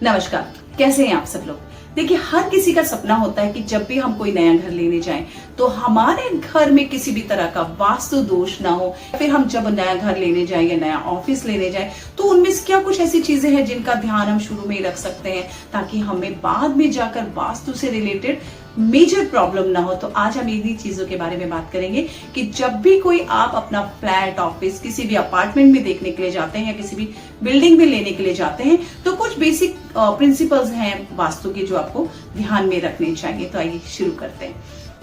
नमस्कार, कैसे हैं आप सब लोग। देखिए, हर किसी का सपना होता है कि जब भी हम कोई नया घर लेने जाएं तो हमारे घर में किसी भी तरह का वास्तु दोष ना हो। फिर हम जब नया घर लेने जाएं या नया ऑफिस लेने जाएं तो उनमें से क्या कुछ ऐसी चीजें हैं जिनका ध्यान हम शुरू में ही रख सकते हैं ताकि हमें बाद में जाकर वास्तु से रिलेटेड मेजर प्रॉब्लम ना हो। तो आज हम इन्हीं चीजों के बारे में बात करेंगे कि जब भी कोई आप अपना फ्लैट, ऑफिस, किसी भी अपार्टमेंट में देखने के लिए जाते हैं या किसी भी बिल्डिंग में लेने के लिए जाते हैं तो कुछ बेसिक प्रिंसिपल्स हैं वास्तु के जो आपको ध्यान में रखने चाहिए। तो आइए शुरू करते हैं।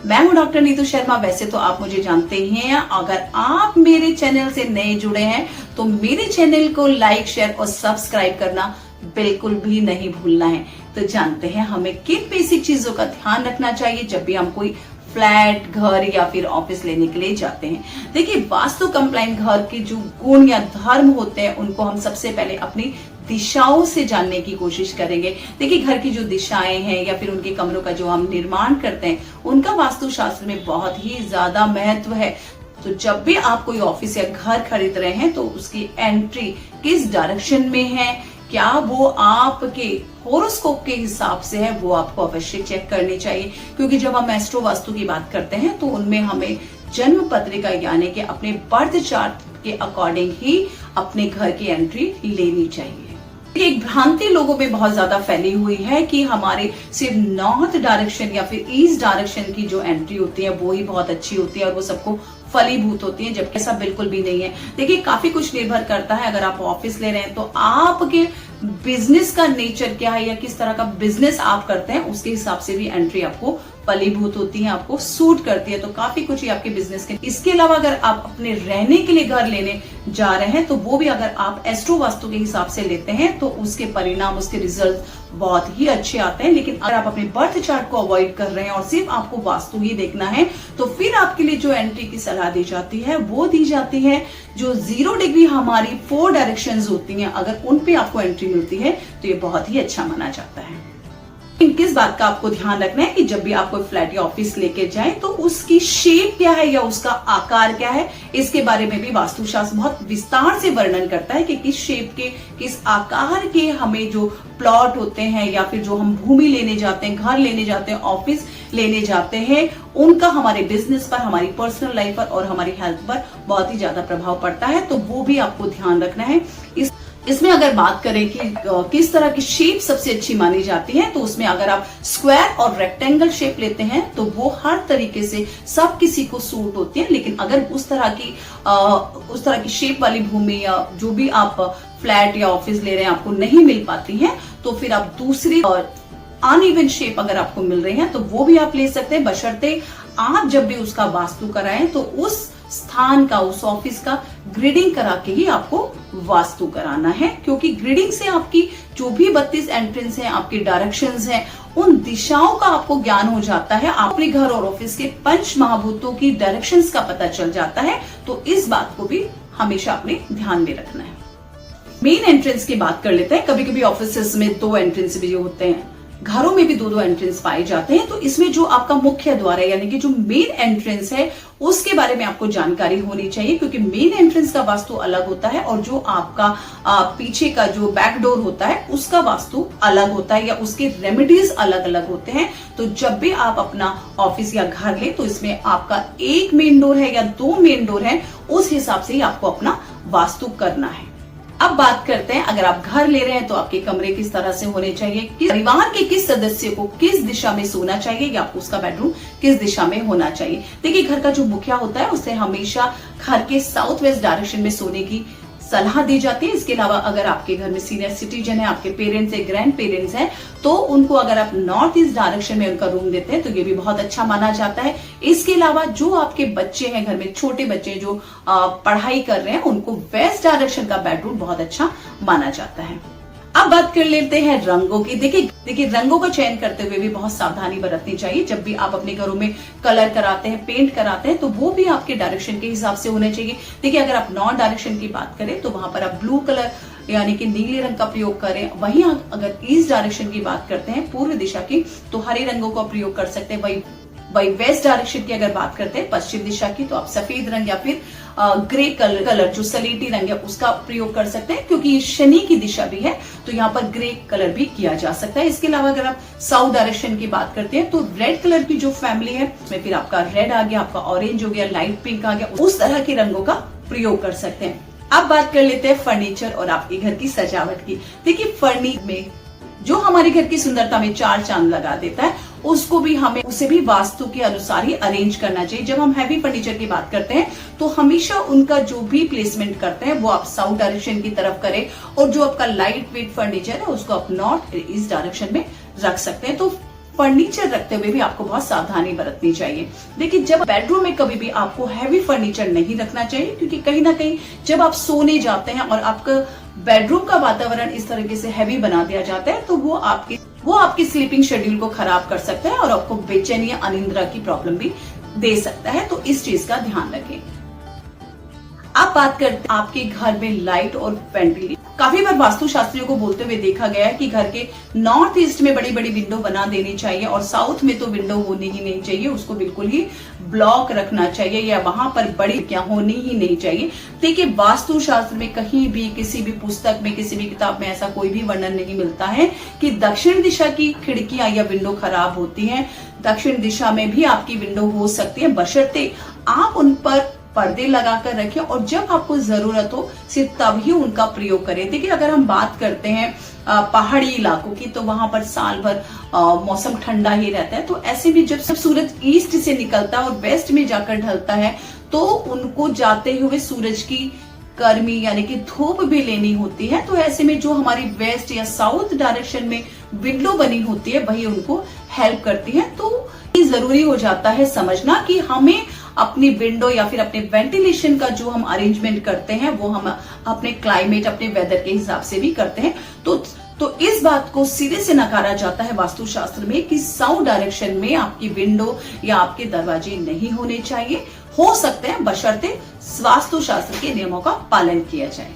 मैं हूं डॉक्टर नीतू शर्मा। वैसे तो आप मुझे जानते ही हैं। अगर आप मेरे चैनल से नए जुड़े हैं तो मेरे चैनल को लाइक, शेयर और सब्सक्राइब करना बिल्कुल भी नहीं भूलना है। तो जानते हैं हमें किन बेसिक चीजों का ध्यान रखना चाहिए जब भी हम कोई फ्लैट, घर या फिर ऑफिस लेने के लिए जाते हैं। देखिए, वास्तु कंप्लाइंट घर के जो गुण या धर्म होते हैं उनको हम सबसे पहले अपनी दिशाओं से जानने की कोशिश करेंगे। देखिए, घर की जो दिशाएं हैं या फिर उनके कमरों का जो हम निर्माण करते हैं उनका वास्तुशास्त्र में बहुत ही ज्यादा महत्व है। तो जब भी आप कोई ऑफिस या घर खरीद रहे हैं तो उसकी एंट्री किस डायरेक्शन में है, क्या वो आपके होरोस्कोप के हिसाब से है, वो आपको अवश्य चेक करनी चाहिए। क्योंकि जब हम एस्ट्रो वास्तु की बात करते हैं तो उनमें हमें जन्म पत्रिका यानी कि अपने बर्थ चार्ट के अकॉर्डिंग ही अपने घर की एंट्री लेनी चाहिए। एक भ्रांति लोगों में बहुत ज्यादा फैली हुई है कि हमारे सिर्फ नॉर्थ डायरेक्शन या फिर ईस्ट डायरेक्शन की जो एंट्री होती है वो ही बहुत अच्छी होती है और वो सबको फलीभूत होती है, जबकि ऐसा बिल्कुल भी नहीं है। देखिए, काफी कुछ निर्भर करता है। अगर आप ऑफिस ले रहे हैं तो आपके बिजनेस का नेचर क्या है या किस तरह का बिजनेस आप करते हैं उसके हिसाब से भी एंट्री आपको फलीभूत होती है, आपको सूट करती है। तो काफी कुछ ही आपके बिजनेस के। इसके अलावा अगर आप अपने रहने के लिए घर लेने जा रहे हैं तो वो भी अगर आप एस्ट्रो वास्तु के हिसाब से लेते हैं तो उसके परिणाम, उसके रिजल्ट बहुत ही अच्छे आते हैं। लेकिन अगर आप अपने बर्थ चार्ट को अवॉइड कर रहे हैं और सिर्फ आपको वास्तु ही देखना है तो फिर आपके लिए जो एंट्री की सलाह दी जाती है वो दी जाती है जो 0 डिग्री हमारी 4 डायरेक्शंस होती हैं। अगर उन पे आपको एंट्री मिलती है तो ये बहुत ही अच्छा माना जाता है। किस बात का आपको ध्यान रखना है कि जब भी आप कोई फ्लैट या ऑफिस लेके जाएं तो उसकी शेप क्या है या उसका आकार क्या है, इसके बारे में भी वास्तुशास्त्र बहुत विस्तार से वर्णन करता है कि किस शेप के, किस आकार के हमें जो प्लॉट होते हैं या फिर जो हम भूमि लेने जाते हैं, घर लेने जाते हैं, ऑफिस लेने जाते हैं, उनका हमारे बिजनेस पर, हमारी पर्सनल लाइफ पर और हमारी हेल्थ पर बहुत ही ज्यादा प्रभाव पड़ता है। तो वो भी आपको ध्यान रखना है। इसमें अगर बात करें कि किस तरह की शेप सबसे अच्छी मानी जाती है तो उसमें अगर आप स्क्वायर और रेक्टेंगल शेप लेते हैं तो वो हर तरीके से सब किसी को सूट होती है। लेकिन अगर उस तरह की शेप वाली भूमि या जो भी आप फ्लैट या ऑफिस ले रहे हैं आपको नहीं मिल पाती है तो फिर आप दूसरी अनइवन शेप अगर आपको मिल रही है तो वो भी आप ले सकते हैं, बशर्ते आप जब भी उसका वास्तु कराएं तो उस स्थान का, उस ऑफिस का ग्रिडिंग करा के ही आपको वास्तु कराना है। क्योंकि ग्रिडिंग से आपकी जो भी 32 एंट्रेंस हैं, आपकी डायरेक्शंस हैं, उन दिशाओं का आपको ज्ञान हो जाता है। अपने घर और ऑफिस के पंच महाभूतों की डायरेक्शंस का पता चल जाता है। तो इस बात को भी हमेशा अपने ध्यान में रखना है। मेन एंट्रेंस की बात कर लेते हैं। कभी कभी ऑफिस में 2 एंट्रेंस भी होते हैं, घरों में भी 2-2 एंट्रेंस पाए जाते हैं। तो इसमें जो आपका मुख्य द्वार है यानी कि जो मेन एंट्रेंस है उसके बारे में आपको जानकारी होनी चाहिए। क्योंकि मेन एंट्रेंस का वास्तु अलग होता है और जो आपका पीछे का जो बैक डोर होता है उसका वास्तु अलग होता है या उसके रेमेडीज अलग अलग होते हैं। तो जब भी आप अपना ऑफिस या घर ले तो इसमें आपका 1 मेन डोर है या 2 मेन डोर है, उस हिसाब से ही आपको अपना वास्तु करना है। अब बात करते हैं, अगर आप घर ले रहे हैं तो आपके कमरे किस तरह से होने चाहिए, परिवार के किस सदस्य को किस दिशा में सोना चाहिए या उसका बेडरूम किस दिशा में होना चाहिए। देखिए, घर का जो मुखिया होता है उसे हमेशा घर के साउथ वेस्ट डायरेक्शन में सोने की सलाह दी जाती है। इसके अलावा अगर आपके घर में सीनियर सिटीजन है, आपके पेरेंट्स है, ग्रैंड पेरेंट्स हैं, तो उनको अगर आप नॉर्थ ईस्ट डायरेक्शन में उनका रूम देते हैं तो ये भी बहुत अच्छा माना जाता है। इसके अलावा जो आपके बच्चे हैं, घर में छोटे बच्चे जो पढ़ाई कर रहे हैं, उनको वेस्ट डायरेक्शन का बेडरूम बहुत अच्छा माना जाता है। अब बात कर लेते हैं रंगों की। देखिए, रंगों का चयन करते हुए भी बहुत सावधानी बरतनी चाहिए। जब भी आप अपने घरों में कलर कराते हैं, पेंट कराते हैं तो वो भी आपके डायरेक्शन के हिसाब से होने चाहिए। देखिए, अगर आप नॉर्थ डायरेक्शन की बात करें तो वहां पर आप ब्लू कलर यानी कि नीले रंग का प्रयोग करें। वहीं अगर ईस्ट डायरेक्शन की बात करते हैं, पूर्व दिशा की, तो हरे रंगों का प्रयोग कर सकते हैं। वही वेस्ट डायरेक्शन की अगर बात करते हैं, पश्चिम दिशा की, तो आप सफेद रंग या फिर ग्रे कलर जो सलेटी रंग है उसका प्रयोग कर सकते हैं, क्योंकि ये शनि की दिशा भी है तो यहाँ पर ग्रे कलर भी किया जा सकता है। इसके अलावा अगर आप साउथ डायरेक्शन की बात करते हैं तो रेड कलर की जो फैमिली है उसमें फिर आपका रेड आ गया, आपका ऑरेंज हो गया, लाइट पिंक आ गया, उस तरह के रंगों का प्रयोग कर सकते हैं। अब बात कर लेते हैं फर्नीचर और आपके घर की सजावट की। देखिए फर्नीचर में जो हमारे घर की सुंदरता में चार चांद लगा देता है उसको भी हमें उसे भी वास्तु के अनुसार ही अरेंज करना चाहिए। जब हम हैवी फर्नीचर की बात करते हैं तो हमेशा उनका जो भी प्लेसमेंट करते हैं वो आप साउथ डायरेक्शन की तरफ करें, और जो आपका लाइट वेट फर्नीचर है उसको आप नॉर्थ ईस्ट डायरेक्शन में रख सकते हैं। तो फर्नीचर रखते हुए भी आपको बहुत सावधानी बरतनी चाहिए। देखिए जब बेडरूम में कभी भी आपको हैवी फर्नीचर नहीं रखना चाहिए, क्योंकि कहीं ना कहीं जब आप सोने जाते हैं और आपका बेडरूम का वातावरण इस तरीके से हैवी बना दिया जाता है तो वो आपकी स्लीपिंग शेड्यूल को खराब कर सकता है और आपको बेचैनी या अनिद्रा की प्रॉब्लम भी दे सकता है। तो इस चीज का ध्यान रखें। अब बात करते हैं आपके घर में लाइट और वेंटिलेशन। काफी बार वास्तुशास्त्रियों को बोलते हुए देखा गया है कि घर के नॉर्थ ईस्ट में बड़ी बड़ी विंडो बना देनी चाहिए और साउथ में तो विंडो होनी ही नहीं चाहिए, उसको बिल्कुल ही ब्लॉक रखना चाहिए या वहां पर बड़ी क्या होनी ही नहीं चाहिए। देखिए वास्तुशास्त्र में कहीं भी किसी भी पुस्तक में किसी भी किताब में ऐसा कोई भी वर्णन नहीं मिलता है कि दक्षिण दिशा की खिड़कियां या विंडो खराब होती हैं। दक्षिण दिशा में भी आपकी विंडो हो सकती है, बशर्ते आप उन पर पर्दे लगाकर रखें और जब आपको जरूरत हो सिर्फ तभी उनका प्रयोग करें। देखिए अगर हम बात करते हैं पहाड़ी इलाकों की तो वहां पर साल भर मौसम ठंडा ही रहता है, तो ऐसे में जब सूरज ईस्ट से निकलता है और वेस्ट में जाकर ढलता है तो उनको जाते हुए सूरज की गर्मी यानी कि धूप भी लेनी होती है। तो ऐसे में जो हमारी वेस्ट या साउथ डायरेक्शन में विंडो बनी होती है वही उनको हेल्प करती है। तो ये जरूरी हो जाता है समझना कि हमें अपनी विंडो या फिर अपने वेंटिलेशन का जो हम अरेंजमेंट करते हैं वो हम अपने क्लाइमेट अपने वेदर के हिसाब से भी करते हैं। तो इस बात को सिरे से नकारा जाता है वास्तुशास्त्र में कि साउथ डायरेक्शन में आपकी विंडो या आपके दरवाजे नहीं होने चाहिए। हो सकते हैं बशर्ते वास्तुशास्त्र के नियमों का पालन किया जाए।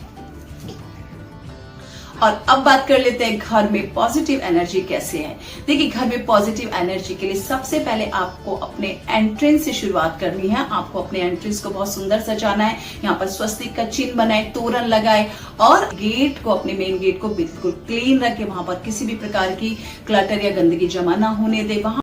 और अब बात कर लेते हैं घर में पॉजिटिव एनर्जी कैसे है। देखिए घर में पॉजिटिव एनर्जी के लिए सबसे पहले आपको अपने एंट्रेंस से शुरुआत करनी है। आपको अपने एंट्रेंस को बहुत सुंदर सजाना है, यहाँ पर स्वस्तिक का चिन्ह बनाए, तोरण लगाए और गेट को अपने मेन गेट को बिल्कुल क्लीन रखे, वहां पर किसी भी प्रकार की क्लटर या गंदगी जमा ना होने दे। वहां